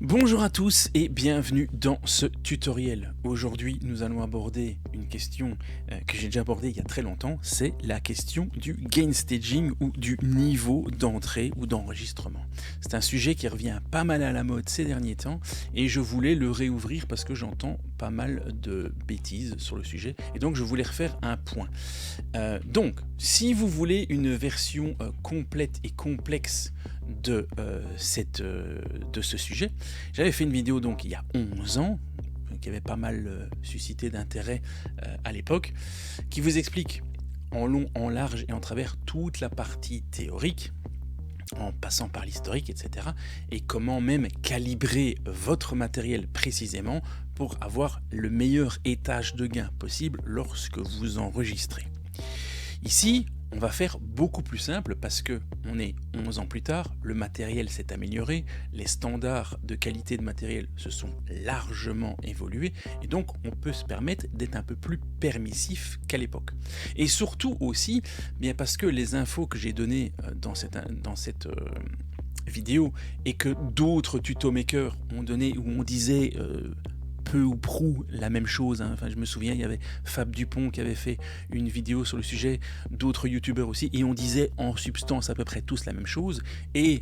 Bonjour à tous et bienvenue dans ce tutoriel. Aujourd'hui, nous allons aborder une question que j'ai déjà abordée il y a très longtemps, c'est la question du gain staging ou du niveau d'entrée ou d'enregistrement. C'est un sujet qui revient pas mal à la mode ces derniers temps et je voulais le réouvrir parce que j'entends pas mal de bêtises sur le sujet et donc je voulais refaire un point. Donc, si vous voulez une version complète et complexe de ce sujet, j'avais fait une vidéo donc il y a 11 ans qui avait pas mal suscité d'intérêt à l'époque, qui vous explique en long, en large et en travers toute la partie théorique, en passant par l'historique, etc. et comment même calibrer votre matériel précisément pour avoir le meilleur étage de gain possible lorsque vous enregistrez. Ici, on va faire beaucoup plus simple parce que on est 11 ans plus tard, le matériel s'est amélioré, les standards de qualité de matériel se sont largement évolués et donc on peut se permettre d'être un peu plus permissif qu'à l'époque. Et surtout aussi, bien parce que les infos que j'ai données dans cette vidéo et que d'autres tutomakers ont donné où on disait peu ou prou la même chose. Enfin, je me souviens, il y avait Fab Dupont qui avait fait une vidéo sur le sujet, d'autres youtubeurs aussi, et on disait en substance à peu près tous la même chose, et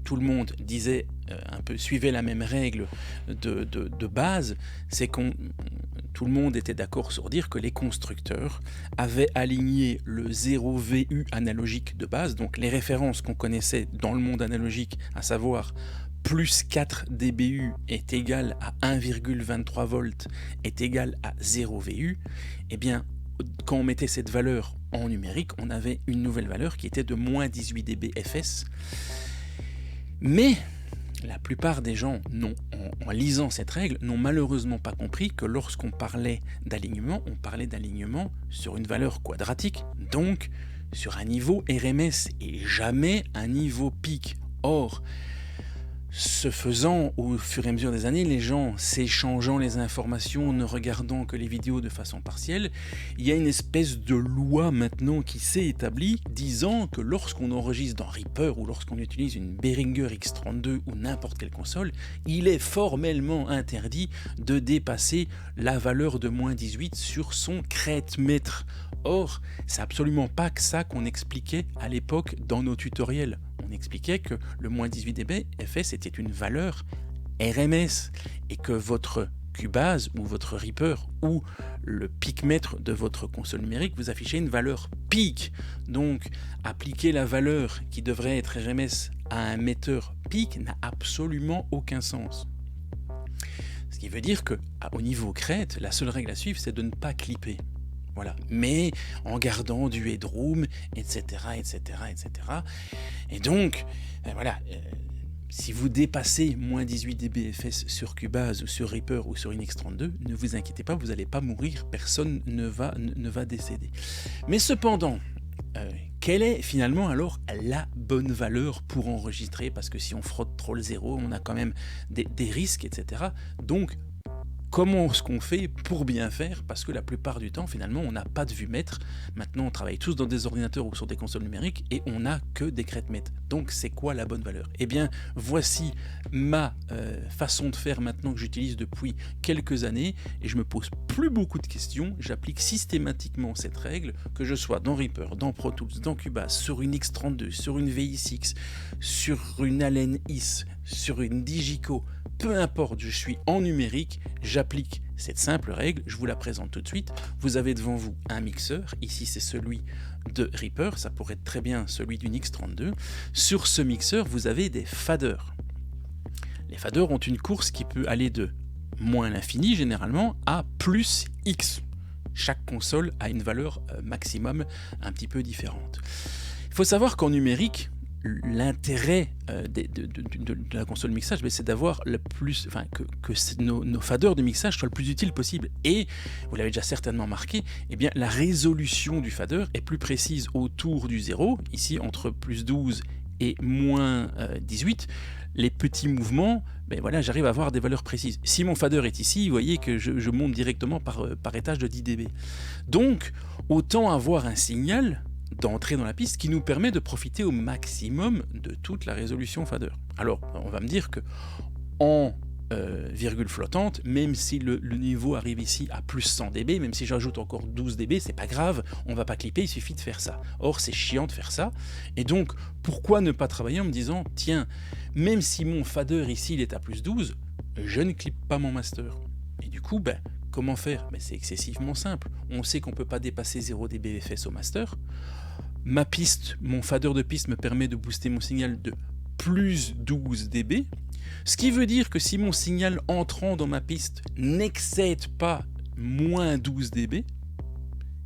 tout le monde disait un peu, suivait la même règle de base, c'est tout le monde était d'accord sur dire que les constructeurs avaient aligné le 0 VU analogique de base, donc les références qu'on connaissait dans le monde analogique, à savoir plus 4 dBU est égal à 1,23 volts est égal à 0 VU, eh bien, quand on mettait cette valeur en numérique, on avait une nouvelle valeur qui était de moins 18 dB FS. Mais la plupart des gens, en lisant cette règle, n'ont malheureusement pas compris que lorsqu'on parlait d'alignement, on parlait d'alignement sur une valeur quadratique, donc sur un niveau RMS et jamais un niveau pic. Or, ce faisant, au fur et à mesure des années, les gens s'échangeant les informations, ne regardant que les vidéos de façon partielle, il y a une espèce de loi maintenant qui s'est établie disant que lorsqu'on enregistre dans Reaper ou lorsqu'on utilise une Behringer X32 ou n'importe quelle console, il est formellement interdit de dépasser la valeur de moins 18 sur son crête-mètre. Or, c'est absolument pas que ça qu'on expliquait à l'époque dans nos tutoriels. On expliquait que le moins 18 dB FS était une valeur RMS et que votre Cubase ou votre Reaper ou le pic-mètre de votre console numérique vous affichait une valeur pic. Donc, appliquer la valeur qui devrait être RMS à un metteur pic n'a absolument aucun sens. Ce qui veut dire qu'au niveau crête, la seule règle à suivre, c'est de ne pas clipper. Voilà. Mais en gardant du headroom, etc., etc., etc. Et donc, si vous dépassez moins 18 dB FS sur Cubase ou sur Reaper ou sur une X32, ne vous inquiétez pas, vous n'allez pas mourir, personne ne va décéder. Mais cependant, quelle est finalement alors la bonne valeur pour enregistrer? Parce que si on frotte trop le zéro, on a quand même des risques, etc. Donc, comment est-ce qu'on fait pour bien faire? Parce que la plupart du temps, finalement, on n'a pas de vue-mètre. Maintenant, on travaille tous dans des ordinateurs ou sur des consoles numériques et on n'a que des crête-mètres. Donc, c'est quoi la bonne valeur? Eh bien, voici ma façon de faire maintenant que j'utilise depuis quelques années et je me pose plus beaucoup de questions. J'applique systématiquement cette règle, que je sois dans Reaper, dans Pro Tools, dans Cubase, sur une X32, sur une VX6, sur une Allen IS, sur une Digico. Peu importe, je suis en numérique, j'applique cette simple règle, je vous la présente tout de suite. Vous avez devant vous un mixeur, ici c'est celui de Reaper, ça pourrait être très bien celui d'une X32. Sur ce mixeur, vous avez des faders. Les faders ont une course qui peut aller de moins l'infini généralement à plus X. Chaque console a une valeur maximum un petit peu différente. Il faut savoir qu'en numérique, l'intérêt de la console mixage, c'est d'avoir le plus, que nos faders de mixage soient le plus utile possible. Et vous l'avez déjà certainement marqué, eh bien la résolution du fader est plus précise autour du 0, ici entre plus 12 et moins 18. Les petits mouvements, j'arrive à avoir des valeurs précises. Si mon fader est ici, vous voyez que je monte directement par étage de 10 dB. Donc, autant avoir un signal d'entrer dans la piste qui nous permet de profiter au maximum de toute la résolution fader. Alors, on va me dire que en virgule flottante, même si le niveau arrive ici à plus 100 dB, même si j'ajoute encore 12 dB, c'est pas grave, on va pas clipper, il suffit de faire ça. Or, c'est chiant de faire ça, et donc, pourquoi ne pas travailler en me disant, tiens, même si mon fader ici, il est à plus 12, je ne clippe pas mon master. Et du coup, comment faire? C'est excessivement simple. On sait qu'on peut pas dépasser 0 dBFS au master. Ma piste, mon fader de piste me permet de booster mon signal de plus 12 dB, ce qui veut dire que si mon signal entrant dans ma piste n'excède pas moins 12 dB,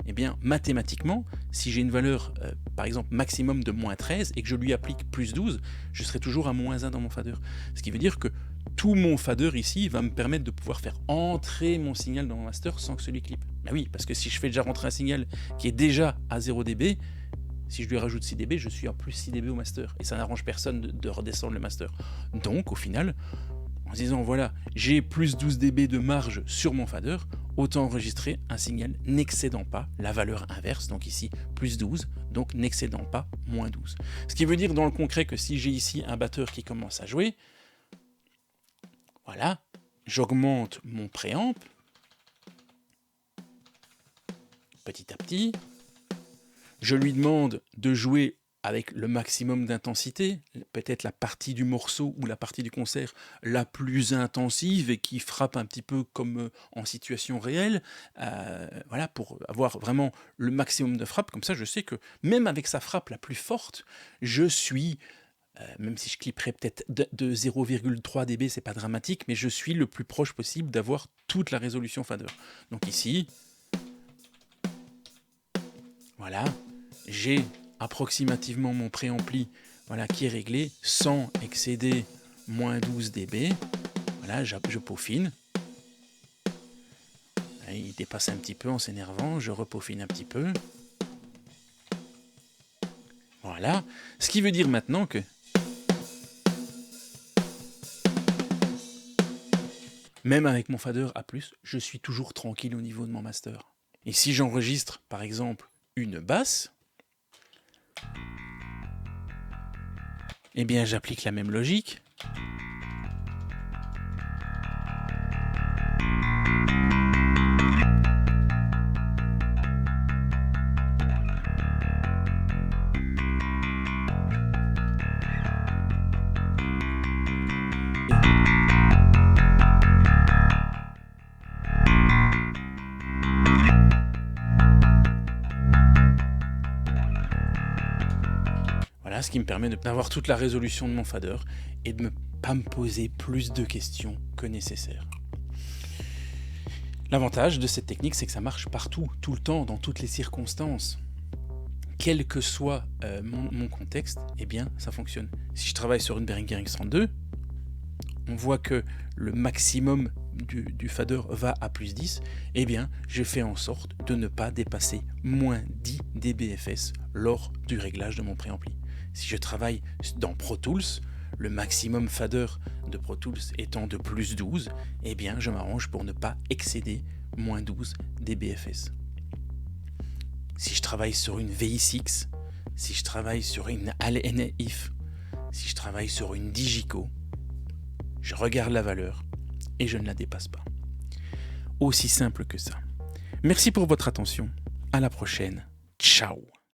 eh bien mathématiquement, si j'ai une valeur par exemple maximum de moins 13 et que je lui applique plus 12, je serai toujours à moins 1 dans mon fader. Ce qui veut dire que tout mon fader ici va me permettre de pouvoir faire entrer mon signal dans mon master sans que celui clippe. Oui, parce que si je fais déjà rentrer un signal qui est déjà à 0 dB, si je lui rajoute 6 dB, je suis à plus 6 dB au master. Et ça n'arrange personne de redescendre le master. Donc, au final, en se disant, voilà, j'ai plus 12 dB de marge sur mon fader, autant enregistrer un signal n'excédant pas la valeur inverse, donc ici, plus 12, donc n'excédant pas moins 12. Ce qui veut dire dans le concret que si j'ai ici un batteur qui commence à jouer, voilà, j'augmente mon préamp, petit à petit. Je lui demande de jouer avec le maximum d'intensité, peut-être la partie du morceau ou la partie du concert la plus intensive et qui frappe un petit peu comme en situation réelle, voilà, pour avoir vraiment le maximum de frappe. Comme ça, je sais que même avec sa frappe la plus forte, je suis, même si je clipperais peut-être de 0,3 dB, c'est pas dramatique, mais je suis le plus proche possible d'avoir toute la résolution fader. Donc ici, voilà, j'ai approximativement mon préampli, voilà, qui est réglé sans excéder moins 12 dB. Voilà, je peaufine. Il dépasse un petit peu en s'énervant, je repeaufine un petit peu. Voilà, ce qui veut dire maintenant que même avec mon fader A+, je suis toujours tranquille au niveau de mon master. Et si j'enregistre, par exemple, une basse, eh bien j'applique la même logique. Voilà, ce qui me permet d'avoir toute la résolution de mon fader et de ne pas me poser plus de questions que nécessaire. L'avantage de cette technique, c'est que ça marche partout, tout le temps, dans toutes les circonstances. Quel que soit mon contexte, eh bien, ça fonctionne. Si je travaille sur une Behringer X32, on voit que le maximum du fader va à plus 10, eh bien, je fais en sorte de ne pas dépasser moins 10 dBFS lors du réglage de mon préampli. Si je travaille dans Pro Tools, le maximum fader de Pro Tools étant de plus 12, eh bien, je m'arrange pour ne pas excéder moins 12 dBFS. Si je travaille sur une VX6, si je travaille sur une ALNIF, si je travaille sur une Digico, je regarde la valeur et je ne la dépasse pas. Aussi simple que ça. Merci pour votre attention. À la prochaine. Ciao.